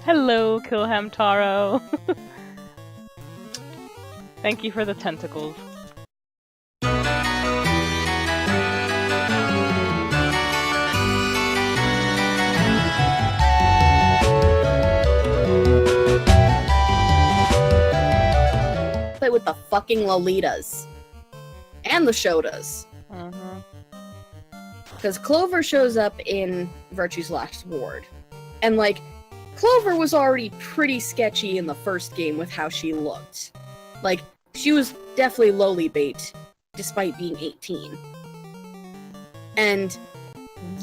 Hello, Kilham Taro. Thank you for the tentacles. Play with the fucking Lolitas. And the Shotas. Because Clover shows up in Virtue's Last Ward. And, like, Clover was already pretty sketchy in the first game with how she looked. Like, she was definitely lowly bait, despite being 18. And,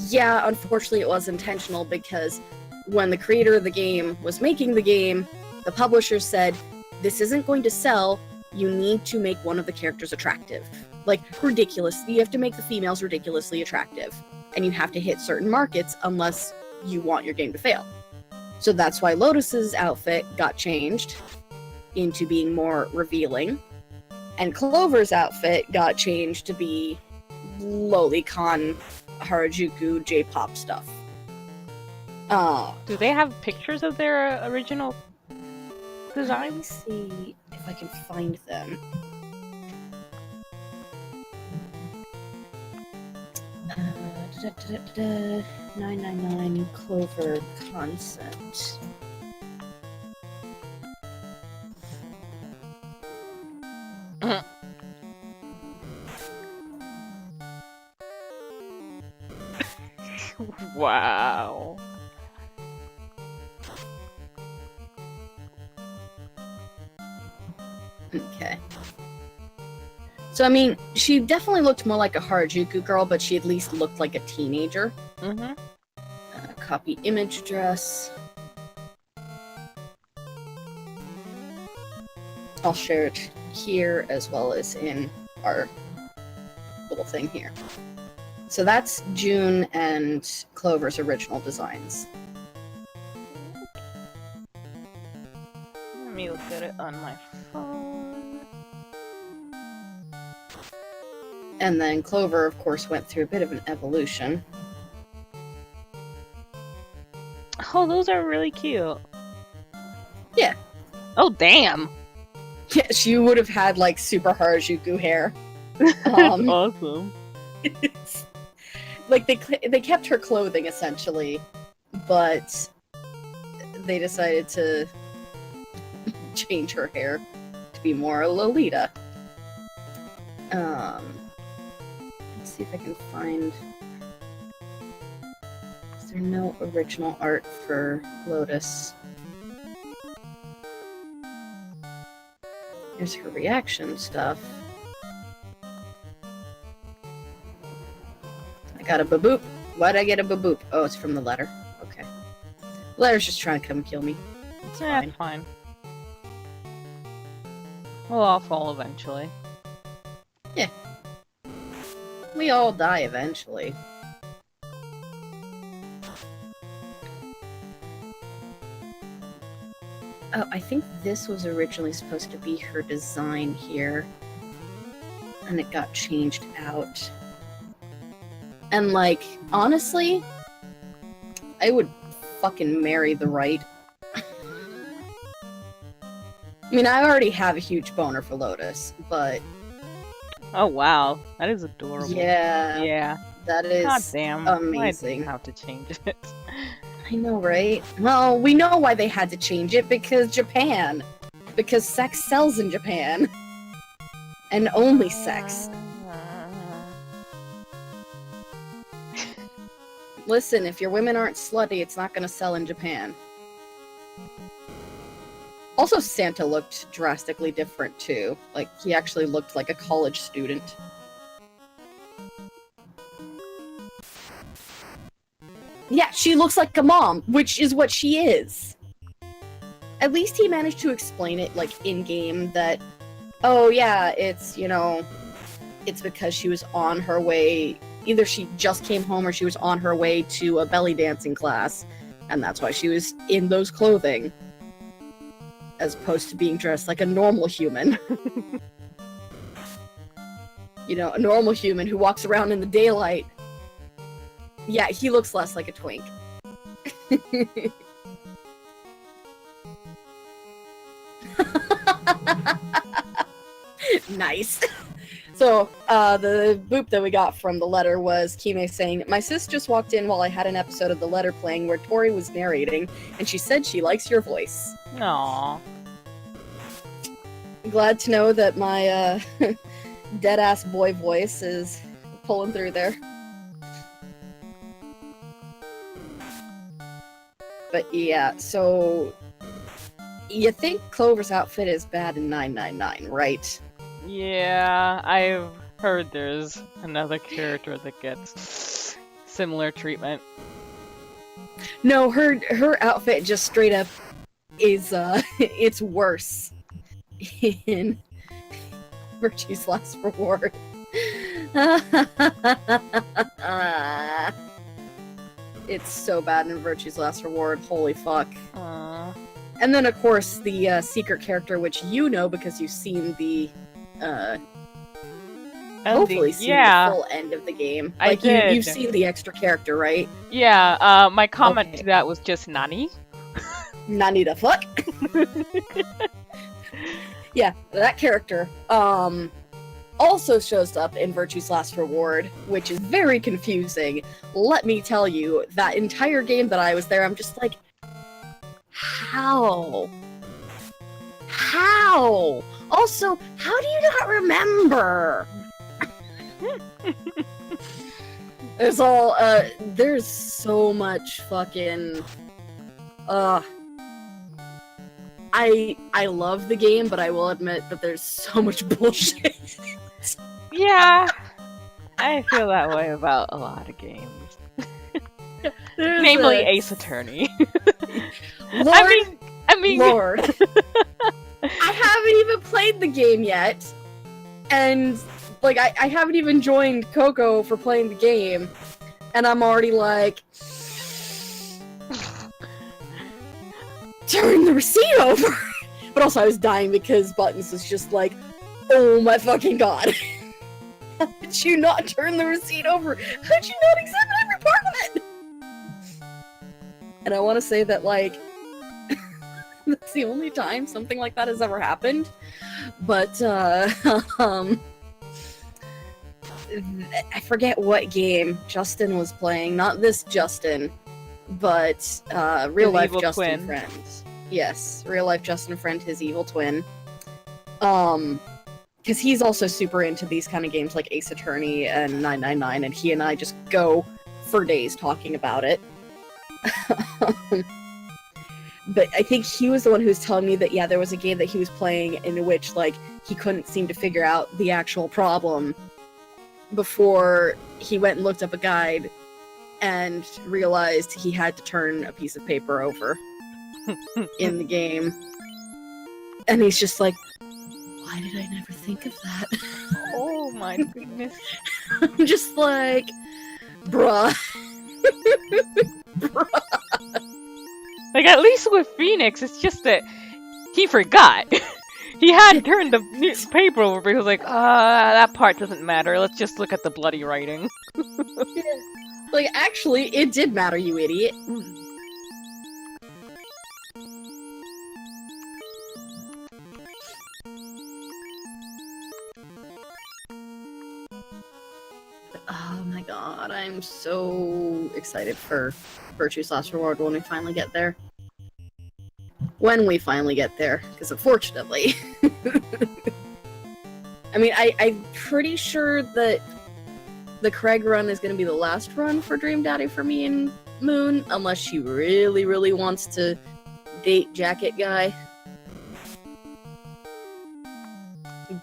yeah, unfortunately it was intentional because when the creator of the game was making the game, the publisher said, this isn't going to sell, you need to make one of the characters attractive. Like, ridiculous. You have to make the females ridiculously attractive. And you have to hit certain markets unless you want your game to fail. So that's why Lotus's outfit got changed into being more revealing. And Clover's outfit got changed to be lolicon, Harajuku, J-pop stuff. Do they have pictures of their original designs? Let me see if I can find them. 999 Clover concept. Wow. Okay. So, I mean, she definitely looked more like a Harajuku girl, but she at least looked like a teenager. Copy image address. I'll share it here as well as in our little thing here. So that's June and Clover's original designs. Let me look at it on my phone. And then Clover, of course, went through a bit of an evolution. Oh, those are really cute. Yeah. Oh, damn. Yeah, she would have had, like, super Harajuku hair. Awesome. Like, they kept her clothing, essentially, but they decided to change her hair to be more Lolita. Let's see if I can find... Is there no original art for Lotus? Here's her reaction stuff. I got a baboop. Why'd I get a baboop? Oh, it's from the letter. Okay. The letter's just trying to come kill me. It's fine. It's fine. We'll all fall eventually. Yeah. We all die eventually. Oh, I think this was originally supposed to be her design here. And it got changed out. And, like, honestly, I would fucking marry the right. I mean, I already have a huge boner for Lotus, but... Oh, wow. That is adorable. Yeah. Yeah. That is God damn. amazing. Why did you have to change it? I know, right? Well, we know why they had to change it, because Japan. Because sex sells in Japan. And only sex. Listen, if your women aren't slutty, it's not gonna sell in Japan. Also, Santa looked drastically different, too. Like, he actually looked like a college student. Yeah, she looks like a mom, which is what she is. At least he managed to explain it, like, in-game, that, oh yeah, it's, you know, it's because she was on her way, either she just came home or she was on her way to a belly dancing class, and that's why she was in those clothing, as opposed to being dressed like a normal human. You know, a normal human who walks around in the daylight. Yeah, he looks less like a twink. Nice. So, the boop that we got from the letter was Kime saying, "My sis just walked in while I had an episode of The Letter playing where Tori was narrating, and she said she likes your voice." Aww. Glad to know that my, dead-ass boy voice is pulling through there. But yeah, so... You think Clover's outfit is bad in 999, right? Yeah, I've heard there's another character that gets similar treatment. No, her outfit just straight up is, it's worse in Virtue's Last Reward. It's so bad in Virtue's Last Reward, holy fuck. Aww. And then, of course, the secret character, which you know because you've seen the, hopefully seen the full end of the game. I did. You've seen the extra character, right? Yeah, my comment to that was just Nani. Nani the fuck? Yeah, that character, also shows up in Virtue's Last Reward, which is very confusing. Let me tell you, that entire game that I was there, I'm just like, how? How? Also, how do you not remember? There's so much fucking, I love the game, but I will admit that there's so much bullshit. Yeah, I feel that way about a lot of games. Namely Ace Attorney. Lord, I mean, Lord. I haven't even played the game yet, and like I haven't even joined Coco for playing the game, and I'm already like, turn the receipt over. But also I was dying because Buttons was just like, oh my fucking god. How did you not turn the receipt over? How did you not examine every part of it? And I want to say that, like, that's the only time something like that has ever happened. But, I forget what game Justin was playing. Not this Justin, but, real life Justin friend. Yes, real life Justin friend, his evil twin. Because he's also super into these kind of games like Ace Attorney and 999, and he and I just go for days talking about it. But I think he was the one who was telling me that, yeah, there was a game that he was playing in which, like, he couldn't seem to figure out the actual problem before he went and looked up a guide and realized he had to turn a piece of paper over in the game. And he's just like, why did I never think of that? Oh my goodness. I'm just like, bruh. Bruh. Like, at least with Phoenix, it's just that he forgot. He had turned the paper over, but he was like, that part doesn't matter. Let's just look at the bloody writing. Yeah. Like, actually, it did matter, you idiot. Oh my god, I'm so excited for Virtue's Last Reward when we finally get there. When we finally get there, because unfortunately... I mean, I'm pretty sure that the Craig run is going to be the last run for Dream Daddy for me and Moon, unless she really, really wants to date Jacket Guy.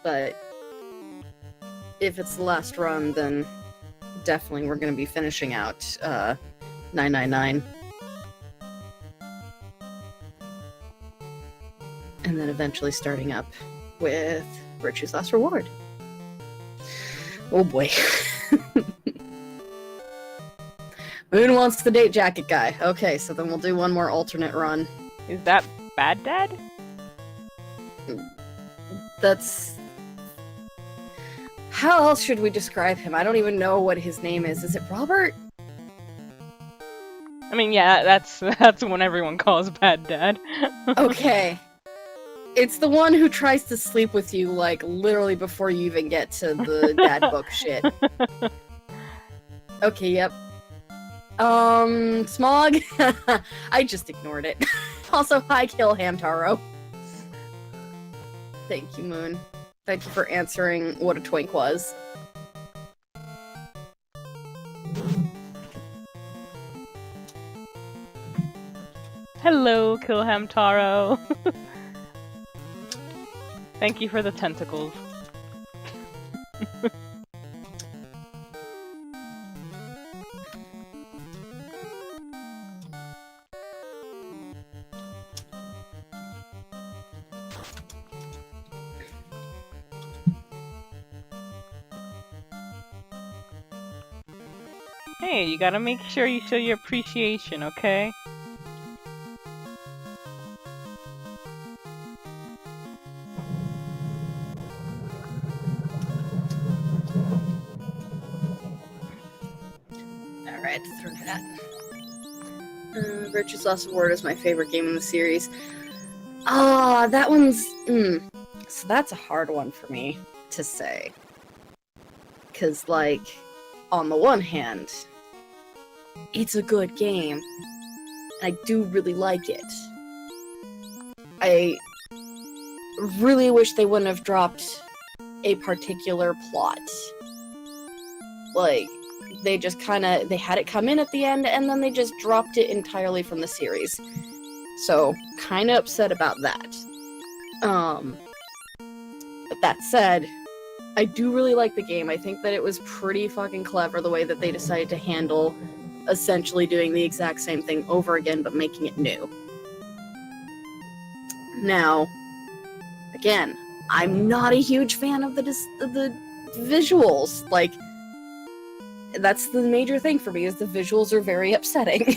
But if it's the last run, then definitely we're going to be finishing out 999. And then eventually starting up with Virtue's Last Reward. Oh boy. Moon wants to date Jacket Guy. Okay, so then we'll do one more alternate run. Is that Bad Dad? That's... How else should we describe him? I don't even know what his name is. Is it Robert? I mean, yeah, that's what everyone calls Bad Dad. Okay. It's the one who tries to sleep with you, like, literally before you even get to the dad book shit. Okay, yep. Smog? I just ignored it. Also, hi, Kill Hamtaro. Thank you, Moon. Thank you for answering what a twink was. Hello, Kilham Taro. Thank you for the tentacles. Hey, you gotta make sure you show your appreciation, okay? Alright, throw that. Virtue's Last Award is my favorite game in the series. That one's... So that's a hard one for me to say. Because, like, on the one hand, it's a good game. I do really like it. I really wish they wouldn't have dropped a particular plot. Like, they just they had it come in at the end, and then they just dropped it entirely from the series. So, kinda upset about that. But that said, I do really like the game. I think that it was pretty fucking clever the way that they decided to handle essentially doing the exact same thing over again, but making it new. Now, again, I'm not a huge fan of the visuals. Like, that's the major thing for me, is the visuals are very upsetting.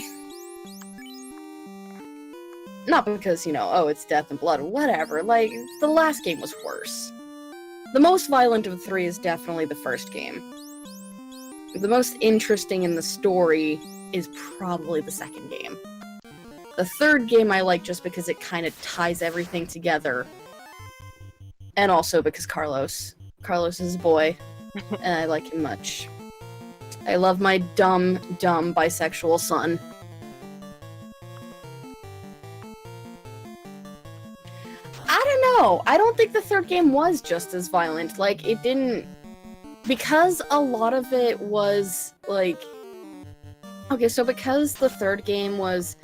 Not because, you know, oh, it's death and blood or whatever. Like, the last game was worse. The most violent of the three is definitely the first game. The most interesting in the story is probably the second game. The third game I like just because it kind of ties everything together. And also because Carlos. Carlos is a boy, and I like him much. I love my dumb bisexual son. I don't know. I don't think the third game was just as violent. Like, it didn't... Because a lot of it was, like... Okay, so because the third game was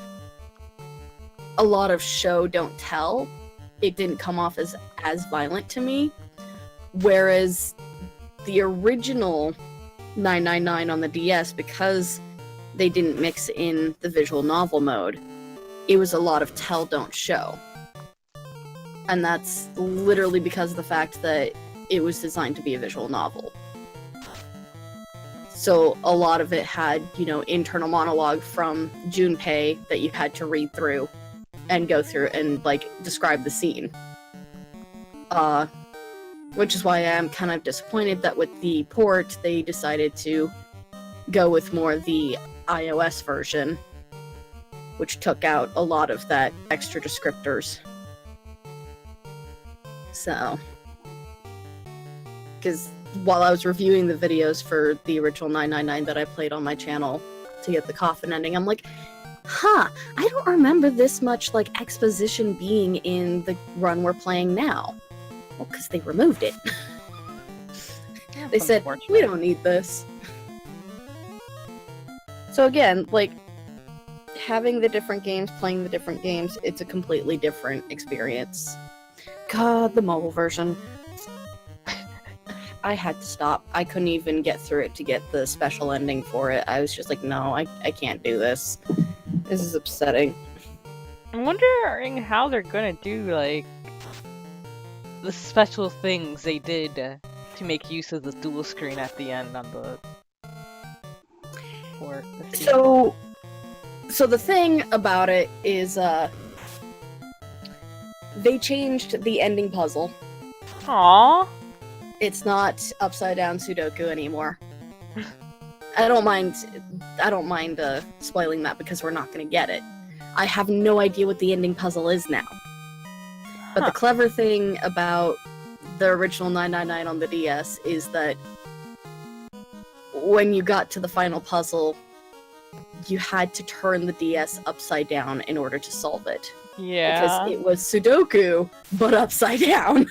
a lot of show, don't tell, it didn't come off as violent to me. Whereas the original 999 on the DS, because they didn't mix in the visual novel mode, it was a lot of tell, don't show. And that's literally because of the fact that it was designed to be a visual novel. So a lot of it had, you know, internal monologue from Junpei that you had to read through and go through and, like, describe the scene. Which is why I'm kind of disappointed that with the port, they decided to go with more the iOS version, which took out a lot of that extra descriptors. So, because while I was reviewing the videos for the original 999 that I played on my channel to get the coffin ending, I'm like, I don't remember this much, like, exposition being in the run we're playing now. Well, because they removed it. They said, we don't need this. So again, like, having the different games, playing the different games, it's a completely different experience. God, the mobile version. I had to stop. I couldn't even get through it to get the special ending for it. I was just like, no, I can't do this. This is upsetting. I'm wondering how they're gonna do, like, the special things they did to make use of the dual screen at the end on the... So the thing about it is, they changed the ending puzzle. Aww. It's not upside down Sudoku anymore. I don't mind spoiling that because we're not gonna get it. I have no idea what the ending puzzle is now. But the clever thing about the original 999 on the DS is that when you got to the final puzzle, you had to turn the DS upside down in order to solve it. Yeah. Because it was Sudoku, but upside down.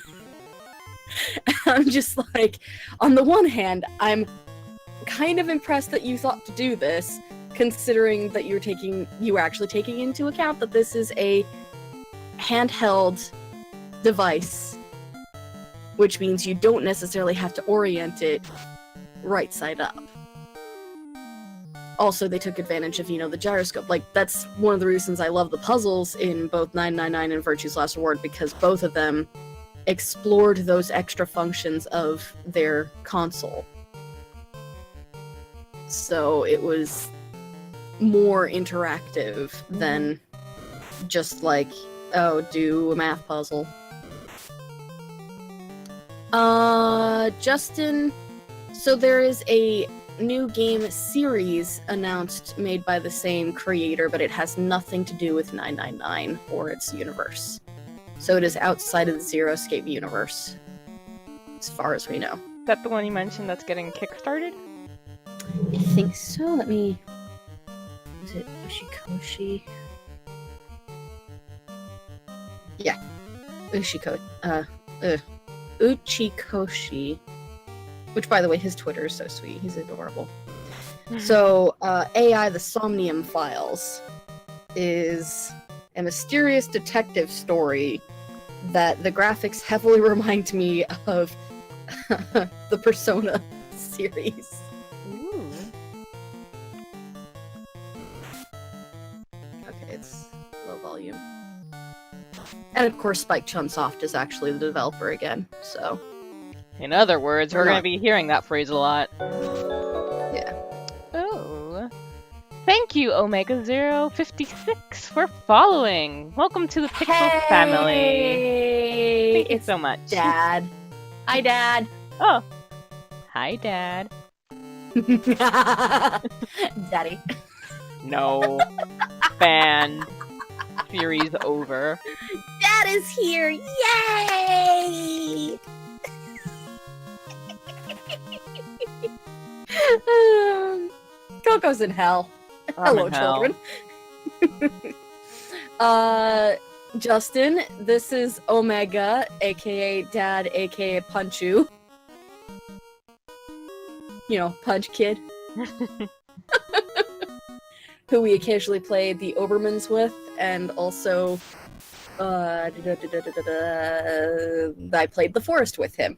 I'm just like, on the one hand, I'm kind of impressed that you thought to do this, considering that you were actually taking into account that this is a handheld device, which means you don't necessarily have to orient it right side up. Also, they took advantage of, the gyroscope. Like, that's one of the reasons I love the puzzles in both 999 and Virtue's Last Reward, because both of them explored those extra functions of their console. So it was more interactive than just like, oh, do a math puzzle. Justin, so there is a new game series announced made by the same creator, but it has nothing to do with 999 or its universe. So it is outside of the Zero Escape universe, as far as we know. Is that the one you mentioned that's getting kickstarted? I think so. Let me... Is it Ushikoshi? Yeah. Uchikoshi. Which, by the way, his Twitter is so sweet. He's adorable. So, AI The Somnium Files is a mysterious detective story that the graphics heavily remind me of the Persona series. Ooh. Okay, it's low volume. And of course, Spike Chunsoft is actually the developer again, so... In other words, we're going to be hearing that phrase a lot. Yeah. Oh. Thank you, Omega056, for following. Welcome to the Pixel family. Thank you so much. Dad. Hi, Dad. Oh. Hi, Dad. Daddy. No. Banned. Series over. Dad is here! Yay! Coco's in hell. Hello, children. Justin, this is Omega, aka Dad, aka Punchu. Punch Kid. Who we occasionally play the Obermans with, and also I played the Forest with him.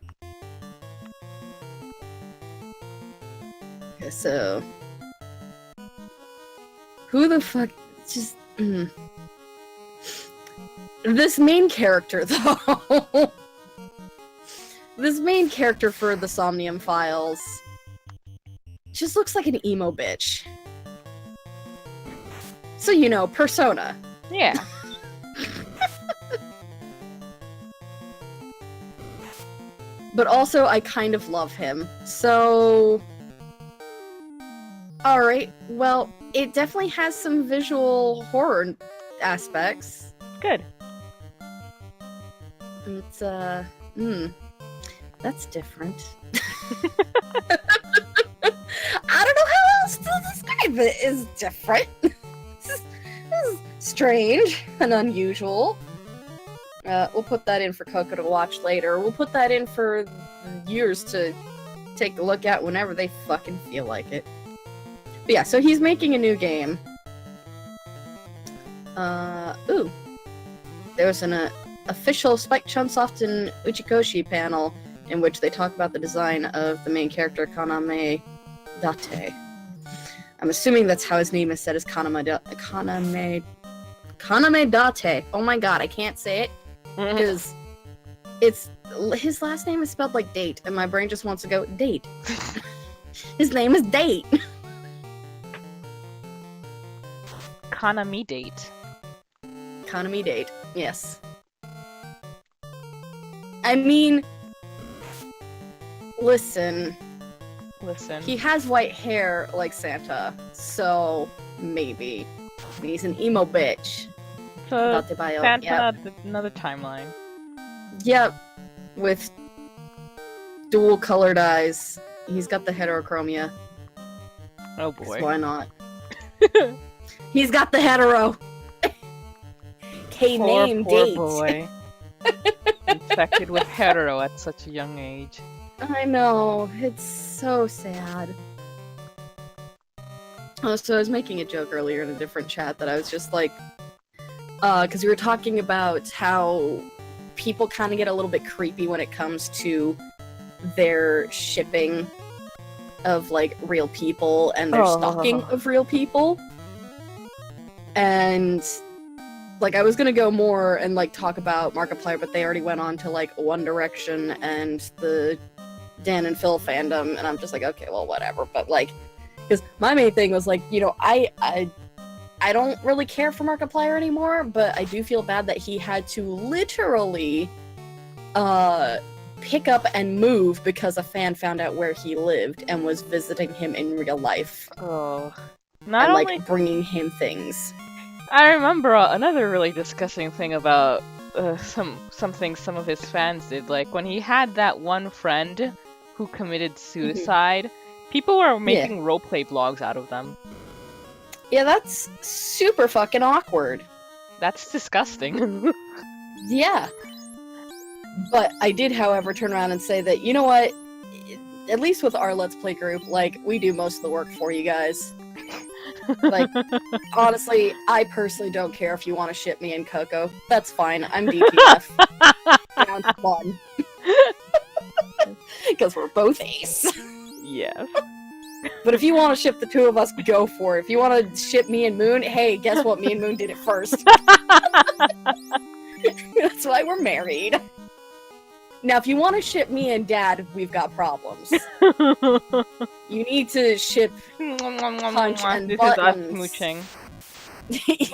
Okay, so who the fuck just this main character though. This main character for the Somnium Files just looks like an emo bitch. So, Persona. Yeah. But also, I kind of love him. So... Alright, well, it definitely has some visual horror aspects. Good. It's, that's different. I don't know how else to describe it. It's different. This is strange and unusual. We'll put that in for Coco to watch later. We'll put that in for viewers to take a look at whenever they fucking feel like it. But yeah, so he's making a new game. Ooh. There was an official Spike Chunsoft and Uchikoshi panel in which they talk about the design of the main character, Kaname Date. I'm assuming that's how his name is said, as Kaname Date. Oh my god, I can't say it. Because his last name is spelled like date, and my brain just wants to go, date. His name is Date. Kaname Date. Kaname Date, yes. I mean, listen. He has white hair like Santa, so maybe. He's an emo bitch. So, Santa, yep. Another timeline. Yep, with dual colored eyes. He's got the heterochromia. Oh 'Cause boy. why not? He's got the hetero. K-name Poor date. boy. Infected with hetero at such a young age. I know, it's so sad. Oh, so I was making a joke earlier in a different chat that I was just like, because we were talking about how people kind of get a little bit creepy when it comes to their shipping of, like, real people and their stalking of real people. And, like, I was gonna go more and, like, talk about Markiplier, but they already went on to, like, One Direction and the Dan and Phil fandom, and I'm just like, okay, well, whatever. But, like, because my main thing was, like, you know, I don't really care for Markiplier anymore, but I do feel bad that he had to literally pick up and move because a fan found out where he lived and was visiting him in real life. Oh. And, Not only... like, bringing him things. I remember another really disgusting thing about something some of his fans did. Like, when he had that one friend who committed suicide, people were making roleplay vlogs out of them. Yeah, that's super fucking awkward. That's disgusting. Yeah. But I did, however, turn around and say that, you know what? At least with our Let's Play group, like, we do most of the work for you guys. Like, honestly, I personally don't care if you want to ship me and Coco. That's fine. I'm DTF. Down to fun. Because we're both ace. Yes. But if you want to ship the two of us, go for it. If you want to ship me and Moon, hey, guess what? Me and Moon did it first. That's why we're married. Now, if you want to ship me and Dad, we've got problems. You need to ship Punch and this Buttons. Is us smooching.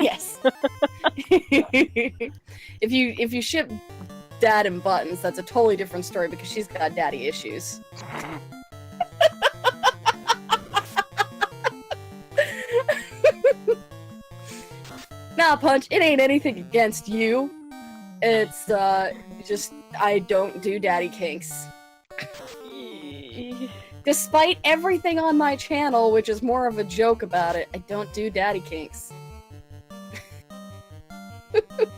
Yes. If you ship Dad and Buttons, that's a totally different story because she's got daddy issues. Nah, Punch, it ain't anything against you. It's, just, I don't do daddy kinks. Despite everything on my channel, which is more of a joke about it, I don't do daddy kinks. But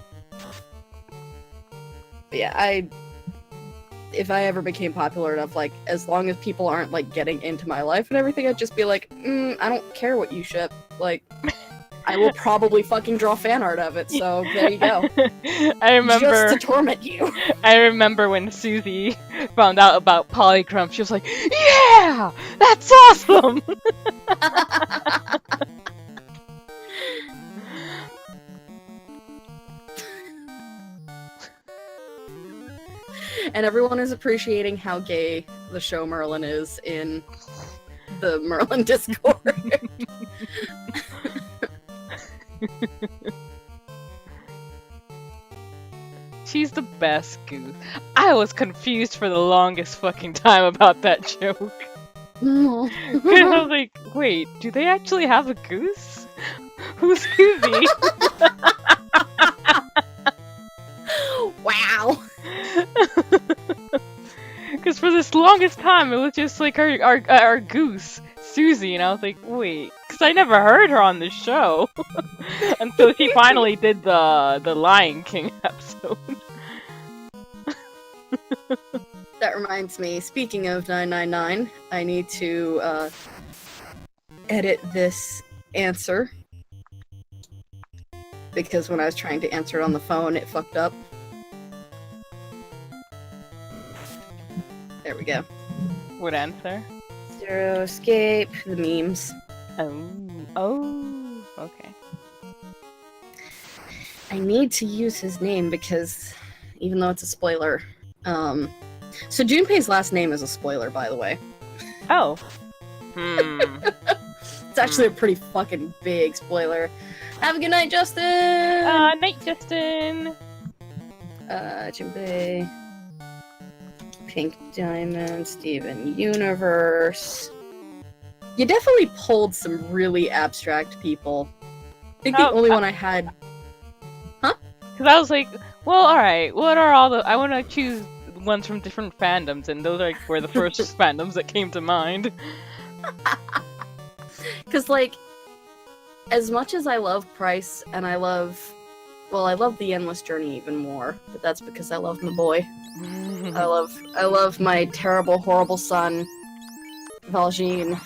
yeah, if I ever became popular enough, like, as long as people aren't, like, getting into my life and everything, I'd just be like, I don't care what you ship. Like, I will probably fucking draw fan art of it, so there you go. I remember... Just to torment you. I remember when Susie found out about Polychrome, she was like, yeah! That's awesome! And everyone is appreciating how gay the show Merlin is in the Merlin Discord. She's the best goose. I was confused for the longest fucking time about that joke. I was like, wait, do they actually have a goose? Who's Susie? Wow. Because for this longest time, it was just like our goose, Susie, and I was like, wait, because I never heard her on the show until she finally did the Lion King episode. That reminds me, speaking of 999, I need to edit this answer. Because when I was trying to answer it on the phone, it fucked up. There we go. What answer? Zero escape, the memes. Oh, okay. I need to use his name because, even though it's a spoiler, so Junpei's last name is a spoiler, by the way. Oh. It's actually a pretty fucking big spoiler. Have a good night, Justin! Night, Justin! Junpei. Pink Diamond, Steven Universe. You definitely pulled some really abstract people. I think the only one I had... Huh? Because I was like, well, alright, what are all the... I want to choose ones from different fandoms, and those were the first fandoms that came to mind. Because, like, as much as I love Price, and I love The Endless Journey even more, but that's because I love my boy. I love my terrible, horrible son, Valjean.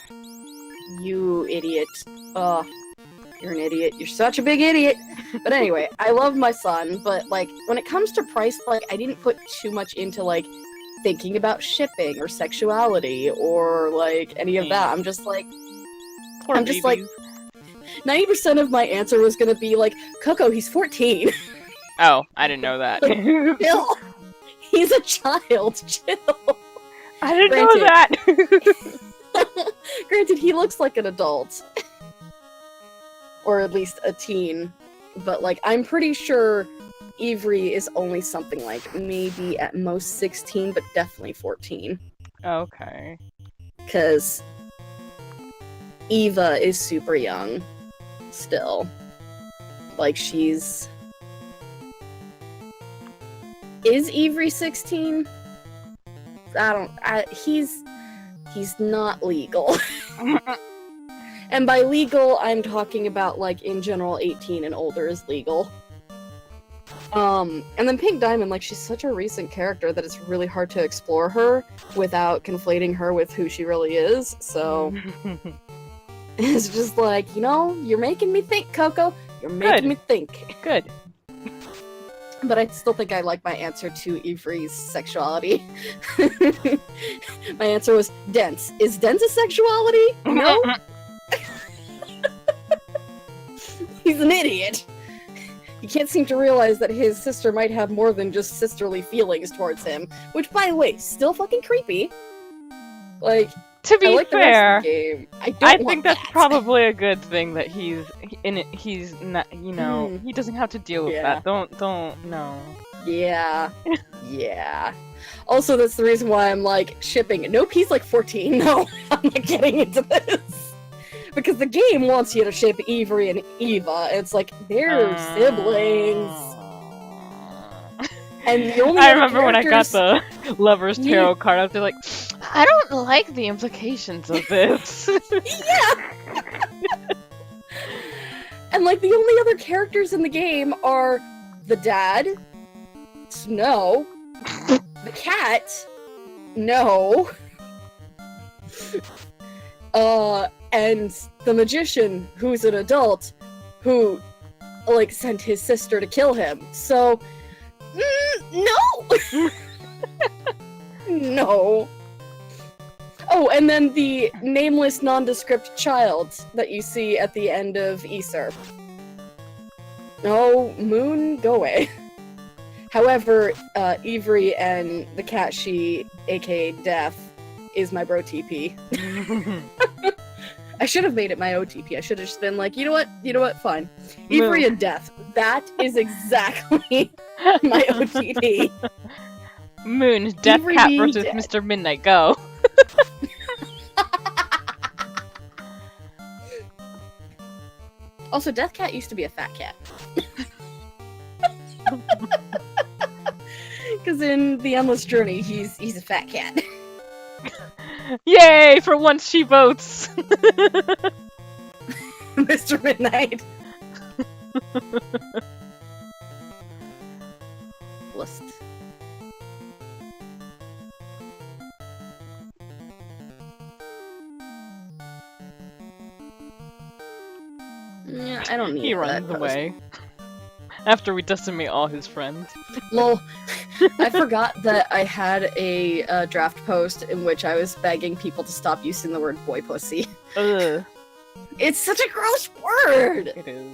You idiot. Ugh. You're an idiot. You're such a big idiot. But anyway, I love my son, but, like, when it comes to Price, like, I didn't put too much into, like, thinking about shipping or sexuality or, like, any of that. I'm just like, Poor babies. like, 90% of my answer was gonna be, like, Coco, he's 14. Oh, I didn't know that. Like, chill. He's a child. Chill. I didn't know that! Granted, he looks like an adult. Or at least a teen. But, like, I'm pretty sure Avery is only something like maybe at most 16, but definitely 14. Okay. Because Eva is super young. Still. Like, she's... Is Avery 16? He's not legal. And by legal, I'm talking about, like, in general, 18 and older is legal. And then Pink Diamond, like, she's such a recent character that it's really hard to explore her without conflating her with who she really is, so... It's just like, you know, you're making me think, Coco. You're making me think. Good. But I still think I like my answer to Avery's sexuality. My answer was dense. Is dense a sexuality? No? He's an idiot. He can't seem to realize that his sister might have more than just sisterly feelings towards him. Which, by the way, still fucking creepy. Like, to be like fair, I think that's probably a good thing that he's in it. He's not, you know, he doesn't have to deal with that. Don't, no. Yeah. Yeah. Also, that's the reason why I'm, like, shipping. Nope, he's, like, 14. No, I'm not getting into this. Because the game wants you to ship Avery and Eva. It's like, they're siblings. And the only I remember when I got the Lover's Tarot card, I was like, I don't like the implications of this. Yeah! And, like, the only other characters in the game are the dad, Snow, the cat, no, and the magician, who's an adult, who, like, sent his sister to kill him. So, no! No. Oh, and then the nameless, nondescript child that you see at the end of Aesir. No, Moon, go away. However, Avery and the cat she, aka Death, is my bro TP. I should have made it my OTP. I should have just been like, you know what, fine. Avery and Death. That is exactly my OTP. Moon, Death Avery Cat versus Death. Mr. Midnight, go. Also, Death Cat used to be a fat cat. Because in The Endless Journey, he's a fat cat. Yay! For once she votes! Mr. Midnight. List. Yeah, I don't need He that runs post. away. After we decimate all his friends. Lol. I forgot that I had a draft post in which I was begging people to stop using the word boy pussy. Ugh. It's such a gross word! It is.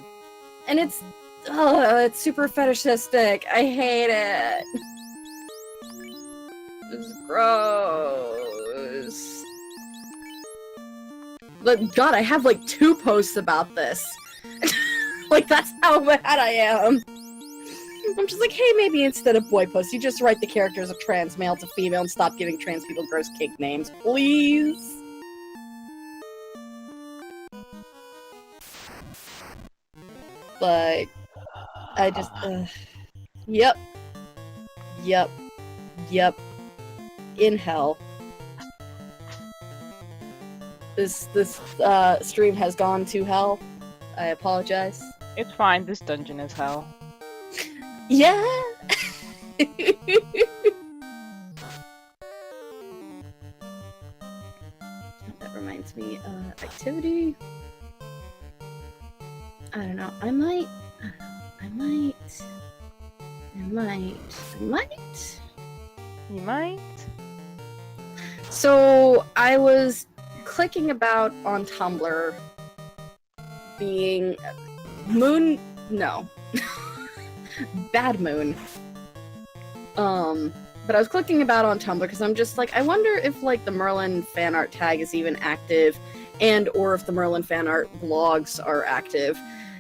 And it's super fetishistic. I hate it. It's gross. But God, I have like 2 posts about this. Like, that's how mad I am. I'm just like, hey, maybe instead of boy pussy, just write the characters of trans male to female and stop giving trans people gross kink names, please. Like, I just, Yep. Yep. Yep. In hell. This stream has gone to hell. I apologize. It's fine, this dungeon is hell. Yeah! That reminds me, activity. I don't know. I might. You might? So, I was clicking about on Tumblr being Moon. No. Bad Moon. But I was clicking about on Tumblr because I'm just like, I wonder if like the Merlin fan art tag is even active, and or if the Merlin fan art blogs are active.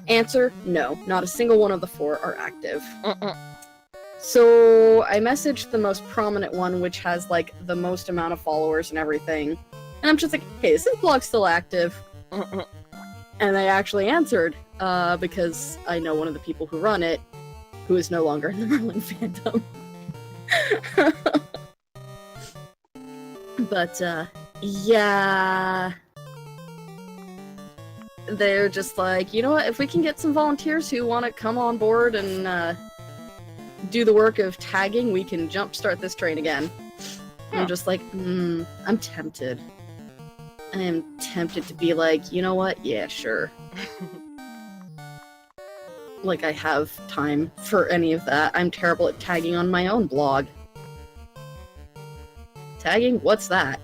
Answer: no, not a single one of the 4 are active. So I messaged the most prominent one, which has like the most amount of followers and everything, and I'm just like, hey, is this blog still active? And they actually answered, because I know one of the people who run it, who is no longer in the Merlin fandom. But, yeah. They're just like, you know what, if we can get some volunteers who want to come on board and, do the work of tagging, we can jumpstart this train again. And I'm just like, I'm tempted. I am tempted to be like, you know what, yeah, sure. Like, I have time for any of that. I'm terrible at tagging on my own blog. Tagging? What's that?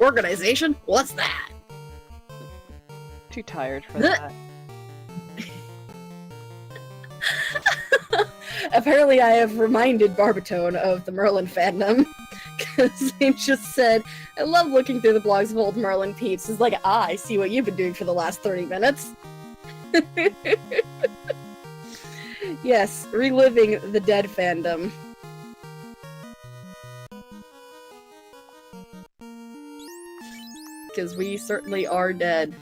Organization? What's that? Too tired for that. Apparently I have reminded Barbatone of the Merlin fandom, because they just said, I love looking through the blogs of old Merlin peeps. It's like, I see what you've been doing for the last 30 minutes. Yes, reliving the dead fandom. Because we certainly are dead.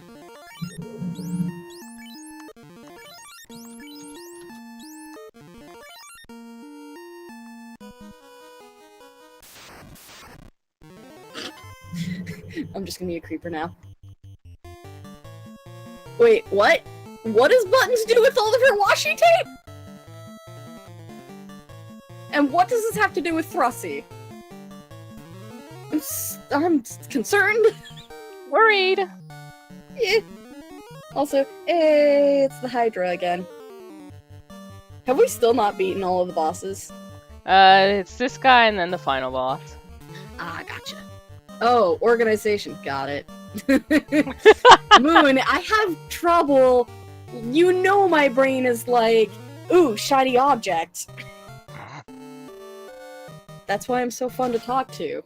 I'm just gonna be a creeper now. Wait, what? What does buttons do with all of her washi tape? And what does this have to do with Thrussie? I'm concerned. Worried. Yeah. Also, hey, it's the Hydra again. Have we still not beaten all of the bosses? It's this guy and then the final boss. Ah, gotcha. Oh, organization. Got it. Moon, I have trouble. You know my brain is like, ooh, shiny object. That's why I'm so fun to talk to.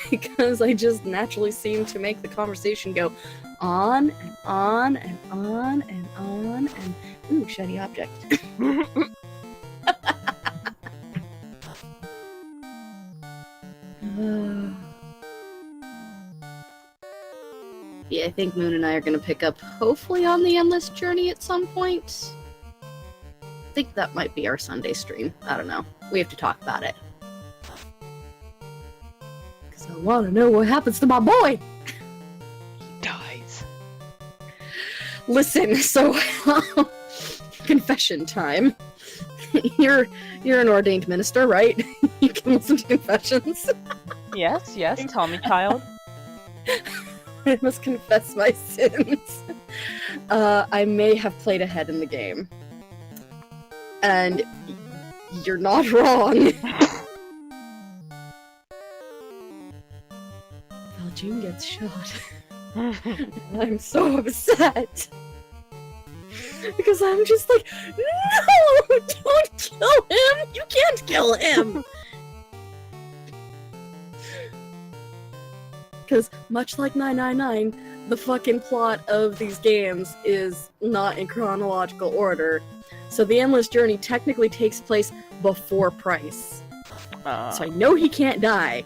Because I just naturally seem to make the conversation go on and on and on and on and ooh, shiny object. Yeah, I think Moon and I are gonna pick up hopefully on the Endless Journey at some point. I think that might be our Sunday stream. I don't know. We have to talk about it. Because I want to know what happens to my boy! He dies. Listen, so... confession time. You're an ordained minister, right? You can listen to confessions. Yes, tell me, child. I must confess my sins. I may have played ahead in the game. And you're not wrong. Well, June gets shot. I'm so upset. Because I'm just like, no! Don't kill him! You can't kill him! Because, much like 999, the fucking plot of these games is not in chronological order. So the Endless Journey technically takes place before Price. So I know he can't die.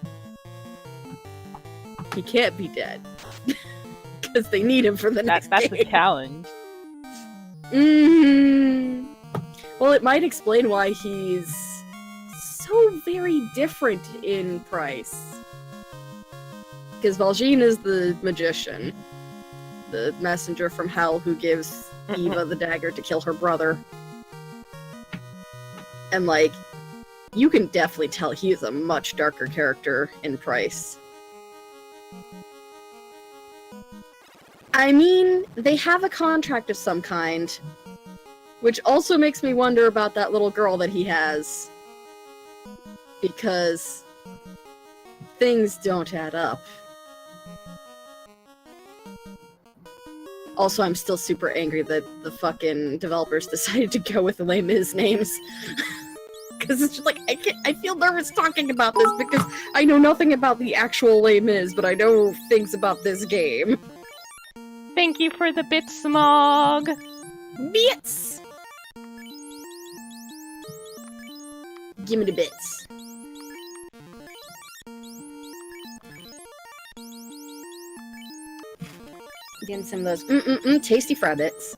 He can't be dead. Because they need him for the next game. That's the challenge. Mm-hmm. Well, it might explain why he's so very different in price. Because Valjean is the magician, the messenger from hell who gives Eva the dagger to kill her brother. And, like, you can definitely tell he is a much darker character in Price. I mean, they have a contract of some kind, which also makes me wonder about that little girl that he has. Because things don't add up. Also, I'm still super angry that the fucking developers decided to go with Les Mis names. Because it's just like, I feel nervous talking about this because I know nothing about the actual Les Mis, but I know things about this game. Thank you for the bits, Smog. Bits! Give me the bits. Getting some of those tasty fry bits.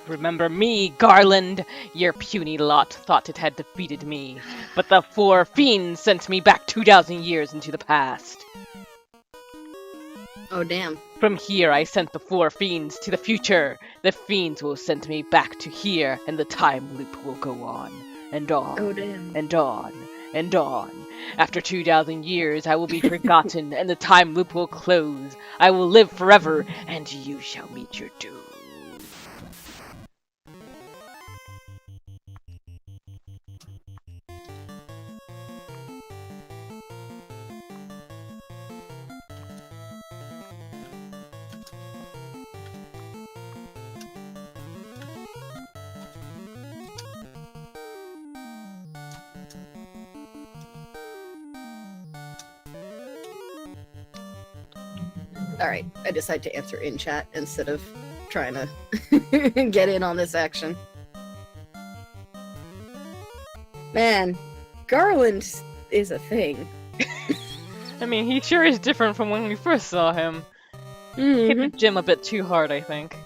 Remember me, Garland? Your puny lot thought it had defeated me, but the 4 fiends sent me back 2,000 years into the past. Oh, damn. From here, I sent the 4 fiends to the future. The fiends will send me back to here, and the time loop will go on, and on, Oh, damn. and on, and on. After 2,000 years, I will be forgotten, and the time loop will close. I will live forever, and you shall meet your doom. Alright, I decided to answer in chat instead of trying to get in on this action. Man, Garland is a thing. I mean, he sure is different from when we first saw him. Hit the gym a bit too hard, I think.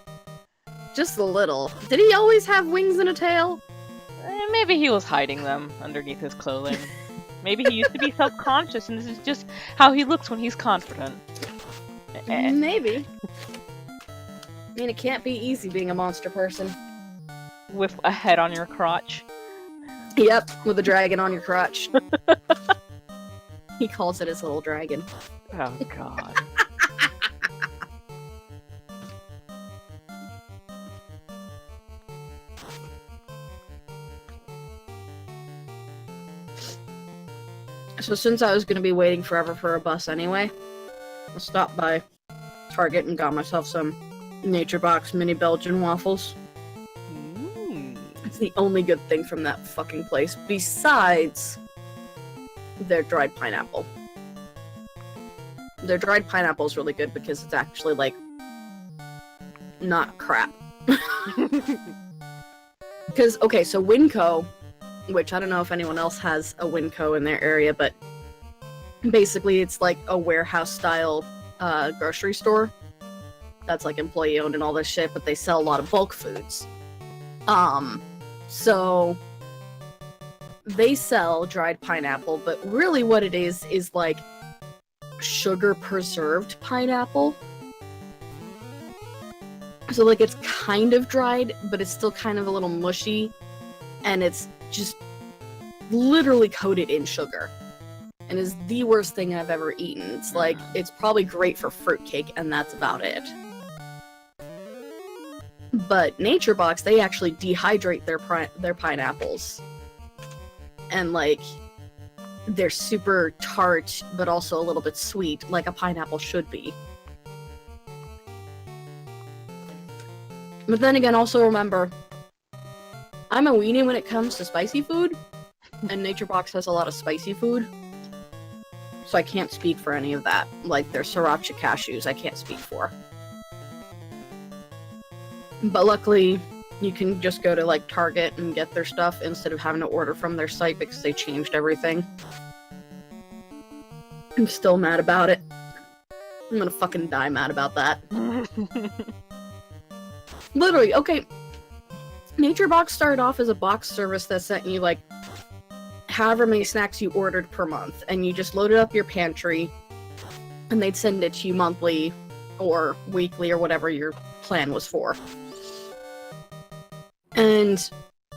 Just a little. Did he always have wings and a tail? Maybe he was hiding them underneath his clothing. Maybe he used to be self-conscious, and this is just how he looks when he's confident. Maybe. I mean, it can't be easy being a monster person. With a head on your crotch. Yep, with a dragon on your crotch. He calls it his little dragon. Oh, God. So since I was going to be waiting forever for a bus anyway, I stopped by Target and got myself some Nature Box mini Belgian waffles. It's the only good thing from that fucking place, besides their dried pineapple. Their dried pineapple is really good because it's actually, like, not crap. Because, okay, so Winco, which I don't know if anyone else has a Winco in their area, but basically it's like a warehouse-style grocery store that's, like, employee-owned and all this shit, but they sell a lot of bulk foods. So they sell dried pineapple, but really what it is like sugar preserved pineapple. So like it's kind of dried, but it's still kind of a little mushy, and it's just literally coated in sugar. And is the worst thing I've ever eaten. It's like, it's probably great for fruitcake, and that's about it. But Nature Box, they actually dehydrate their pineapples. And, like, they're super tart, but also a little bit sweet, like a pineapple should be. But then again, also remember, I'm a weenie when it comes to spicy food, and Nature Box has a lot of spicy food. So I can't speak for any of that. Like, their sriracha cashews, I can't speak for. But luckily, you can just go to, like, Target and get their stuff instead of having to order from their site because they changed everything. I'm still mad about it. I'm gonna fucking die mad about that. Literally, okay. NatureBox started off as a box service that sent you, like, however many snacks you ordered per month, and you just loaded up your pantry, and they'd send it to you monthly or weekly or whatever your plan was for. And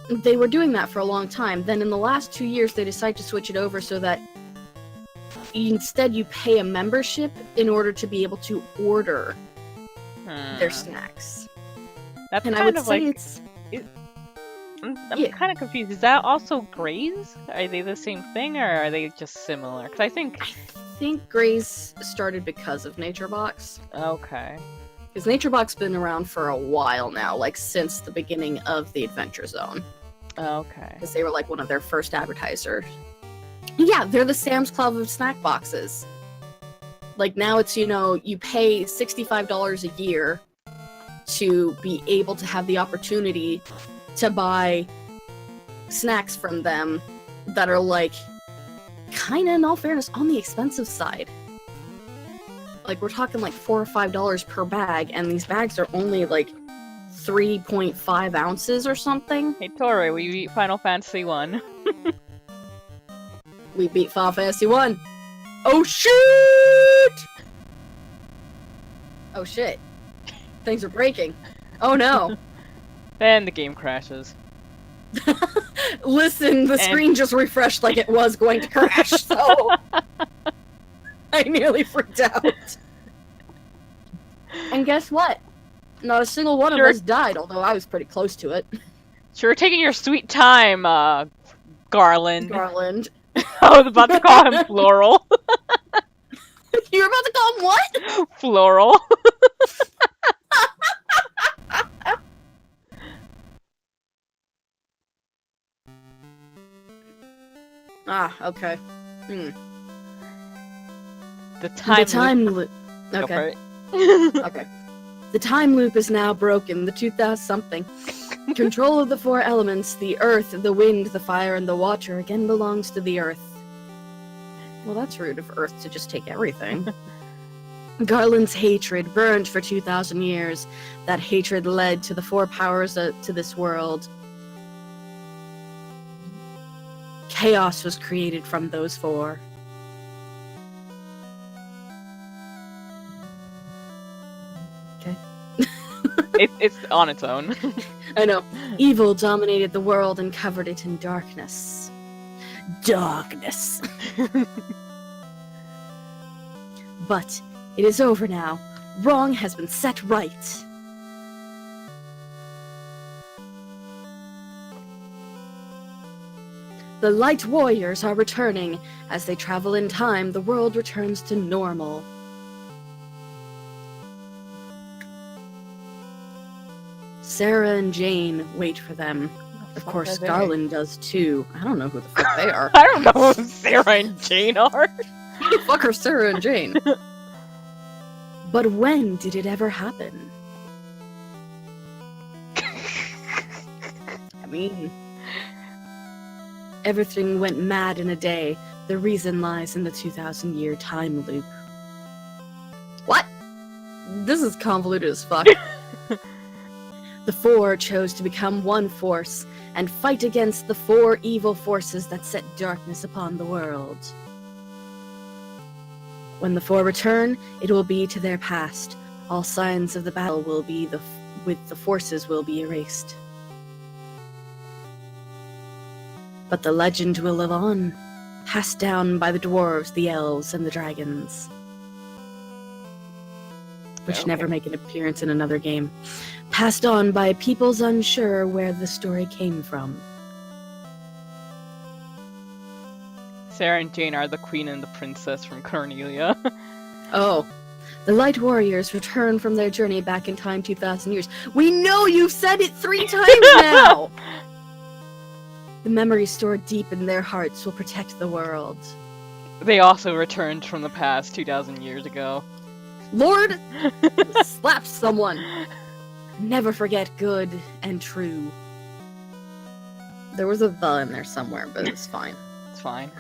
they were doing that for a long time. Then in the last 2 years, they decided to switch it over so that instead you pay a membership in order to be able to order their snacks. That's And kind I would of say like... it's... I'm kind of confused. Is that also Grays? Are they the same thing, or are they just similar? Because I think Grays started because of NatureBox. Okay. Because NatureBox been around for a while now, like since the beginning of the Adventure Zone. Okay. Because they were like one of their first advertisers. Yeah, they're the Sam's Club of snack boxes. Like now it's, you know, you pay $65 a year to be able to have the opportunity to buy snacks from them that are like, kinda, in all fairness, on the expensive side. Like, we're talking like $4 or $5 per bag, and these bags are only like 3.5 ounces or something. Hey, Tori, will you beat Final Fantasy 1? We beat Final Fantasy 1. Oh shit! Oh shit. Things are breaking. Oh no. Then the game crashes. Listen, the screen just refreshed like it was going to crash, so... I nearly freaked out. And guess what? Not a single one of us died, although I was pretty close to it. Sure, taking your sweet time, Garland. Garland. I was about to call him Floral. You were about to call him what? Floral. Ah, okay. The time loop. Okay. Go for it. Okay. The time loop is now broken. The 2000-something. Control of the 4 elements, the earth, the wind, the fire, and the water, again belongs to the earth. Well, that's rude of Earth to just take everything. Garland's hatred burned for 2,000 years. That hatred led to the 4 powers to this world. Chaos was created from those 4. Okay. It's on its own. I know. Evil dominated the world and covered it in darkness. Darkness. But it is over now. Wrong has been set right. The Light Warriors are returning. As they travel in time, the world returns to normal. Sarah and Jane wait for them. Of course, Garland does too. I don't know who the fuck they are. I don't know who Sarah and Jane are. Who the fuck are Sarah and Jane? But when did it ever happen? I mean... Everything went mad in a day. The reason lies in the 2,000-year time loop. What? This is convoluted as fuck. The 4 chose to become one force and fight against the 4 evil forces that set darkness upon the world. When the 4 return, it will be to their past. All signs of the battle will be with the forces will be erased. But the legend will live on, passed down by the dwarves, the elves, and the dragons. Which never make an appearance in another game. Passed on by peoples unsure where the story came from. Sarah and Jane are the queen and the princess from Cornelia. Oh. The Light Warriors return from their journey back in time 2,000 years. We know you've said it 3 times now! The memories stored deep in their hearts will protect the world. They also returned from the past 2,000 years ago. Lord! Slap someone! Never forget good and true. There was a the in there somewhere, but it's fine. It's fine.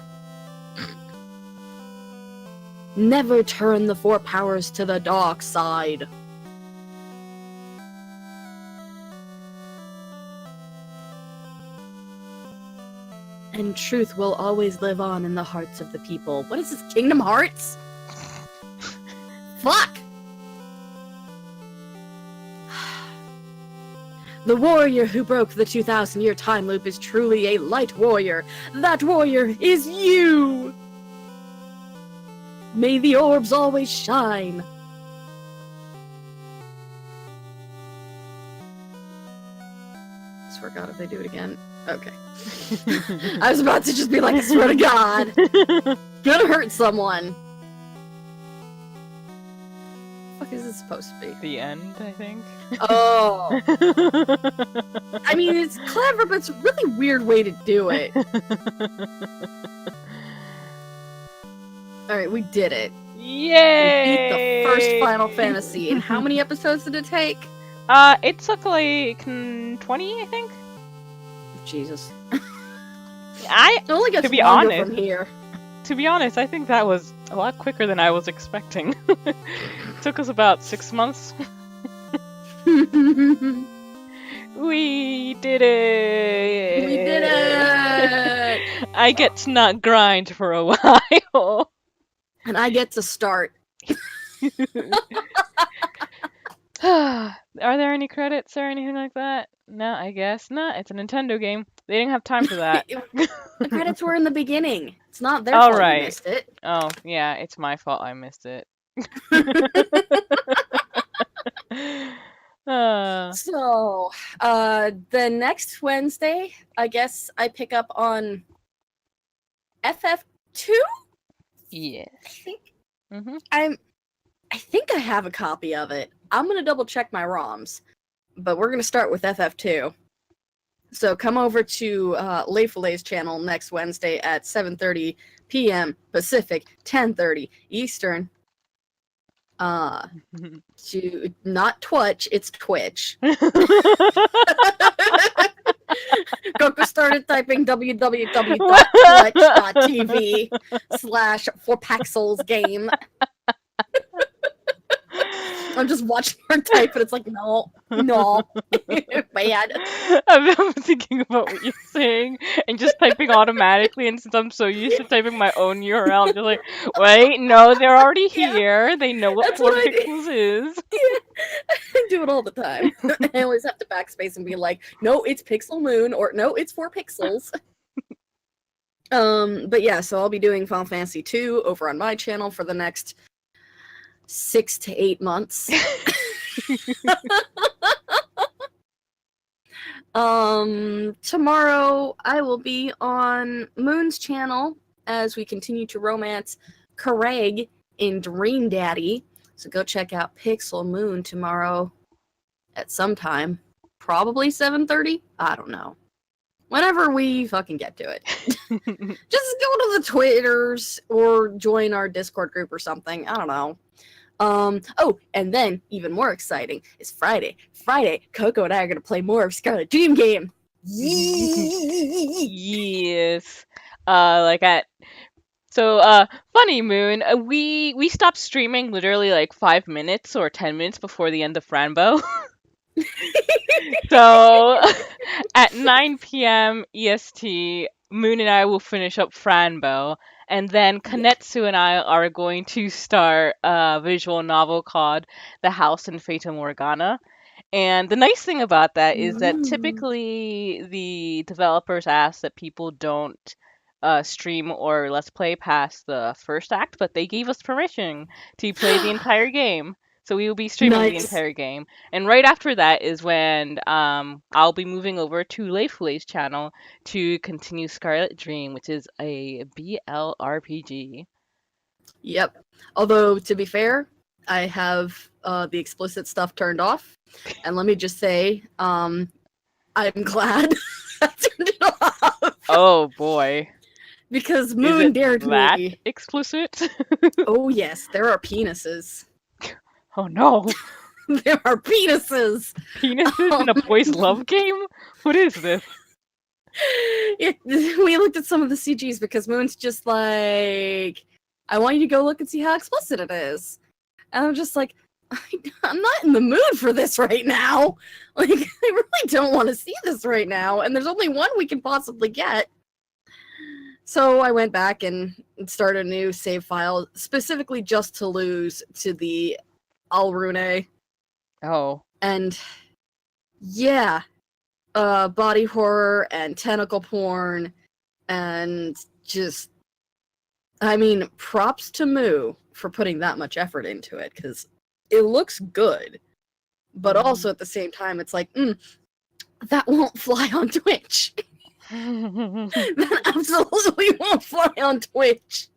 Never turn the 4 powers to the dark side. And truth will always live on in the hearts of the people. What is this, Kingdom Hearts? Fuck! The warrior who broke the 2,000-year time loop is truly a light warrior. That warrior is you! May the orbs always shine. Swear to God if they do it again. Okay. I was about to just be like, I swear to God. Gonna hurt someone. What the fuck is this supposed to be? The end, I think. Oh. I mean, it's clever, but it's a really weird way to do it. Alright, we did it. Yay! We beat the first Final Fantasy. And how many episodes did it take? It took like 20, I think. Jesus. It only gets to be longer honest, from here. To be honest, I think that was a lot quicker than I was expecting. Took us about 6 months. We did it! We did it! I get to not grind for a while. And I get to start. Are there any credits or anything like that? No, I guess not. It's a Nintendo game. They didn't have time for that. The credits were in the beginning. It's not their All fault right. you missed it. Oh, yeah, it's my fault I missed it. So, the next Wednesday, I guess I pick up on FF2? Yes. I think. Mm-hmm. I think I have a copy of it. I'm gonna double check my ROMs, but we're gonna start with FF2. So come over to Lefuulei's channel next Wednesday at 7:30 p.m. Pacific, 10:30 Eastern. To not Twitch, it's Twitch. Coco started typing www.twitch.tv/4pixels game. I'm just watching her type, and it's like, no, bad. I'm thinking about what you're saying and just typing automatically, and since I'm so used to typing my own URL, I'm just like, wait, no, they're already here. They know what 4pixels is. Yeah. I do it all the time. I always have to backspace and be like, no, it's Pixel Moon, or no, it's 4pixels. But yeah, so I'll be doing Final Fantasy 2 over on my channel for the next 6 to 8 months. Tomorrow I will be on Moon's channel as we continue to romance Craig in Dream Daddy. So go check out Pixel Moon tomorrow at some time. Probably 7:30? I don't know. Whenever we fucking get to it. Just go to the Twitters or join our Discord group or something. I don't know. Oh, and then, even more exciting, is Friday. Friday, Coco and I are going to play more of Scarlet Dream Game. Yes. Funny Moon, we stopped streaming literally like 5 minutes or 10 minutes before the end of Franbo. So, at 9 p.m. EST, Moon and I will finish up Franbo, and then Kanetsu and I are going to start a visual novel called The House in Fata Morgana. And the nice thing about that is that typically the developers ask that people don't stream or let's play past the first act, but they gave us permission to play the entire game. So we will be streaming the entire game. And right after that is when I'll be moving over to Lefuulei's channel to continue Scarlet Dream, which is a BL RPG. Yep. Although, to be fair, I have the explicit stuff turned off. And let me just say, I'm glad I turned it off. Oh, boy. Because Moon dared that me. Explicit? Oh, yes. There are penises. Oh, no. There are penises! Penises in a boys' love game? What is this? We looked at some of the CGs because Moon's just like, I want you to go look and see how explicit it is. And I'm just like, I'm not in the mood for this right now. Like, I really don't want to see this right now. And there's only one we can possibly get. So I went back and started a new save file, specifically just to lose to the Alrune. Oh. And yeah, body horror and tentacle porn and just, I mean, props to Moo for putting that much effort into it, because it looks good. But also at the same time, it's like, that won't fly on Twitch. That absolutely won't fly on Twitch.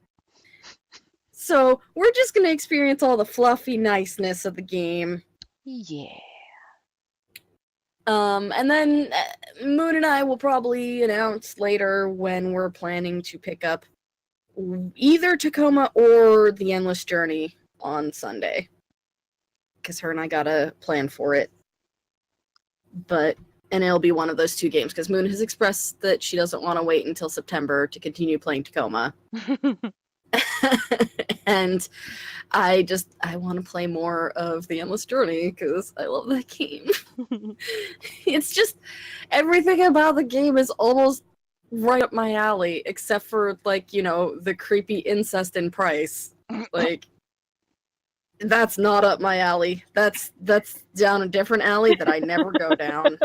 So we're just going to experience all the fluffy niceness of the game. Yeah. And then Moon and I will probably announce later when we're planning to pick up either Tacoma or the Endless Journey on Sunday. Because her and I got a plan for it. And it'll be one of those two games, because Moon has expressed that she doesn't want to wait until September to continue playing Tacoma. And I want to play more of the Endless Journey, because I love that game. It's just, everything about the game is almost right up my alley, except for, like, you know, the creepy incest in Price. Like, that's not up my alley. That's down a different alley that I never go down.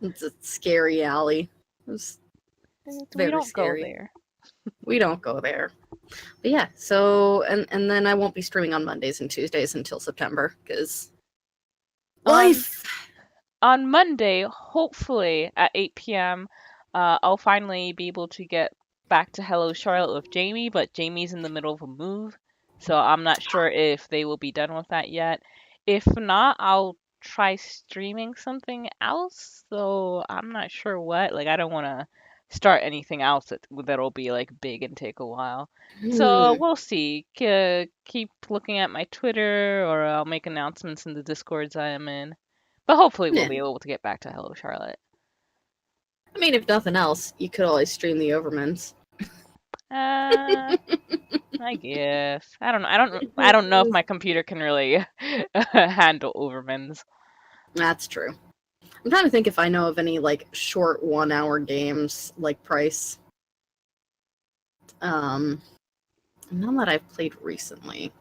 It's a scary alley. It's we don't scary. go there. We don't go there. But yeah, so, and then I won't be streaming on Mondays and Tuesdays until September, because life! On Monday, hopefully at 8 p.m., I'll finally be able to get back to Hello Charlotte with Jamie, but Jamie's in the middle of a move, so I'm not sure if they will be done with that yet. If not, I'll try streaming something else, so I'm not sure what. Like, I don't want to start anything else that'll be like big and take a while. So we'll see. Keep looking at my Twitter, or I'll make announcements in the Discords I am in. But hopefully we'll be able to get back to Hello Charlotte. I mean, if nothing else, you could always stream the Overmans. I guess. I don't know if my computer can really handle Overmans. That's true. I'm trying to think if I know of any, like, short 1-hour games like Price. None that I've played recently.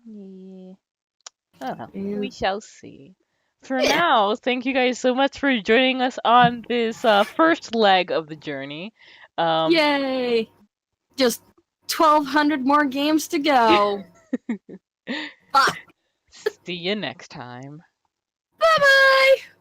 Yeah. Oh, we shall see. For now, thank you guys so much for joining us on this first leg of the journey. Yay! Just 1,200 more games to go. Bye! See you next time. Bye-bye!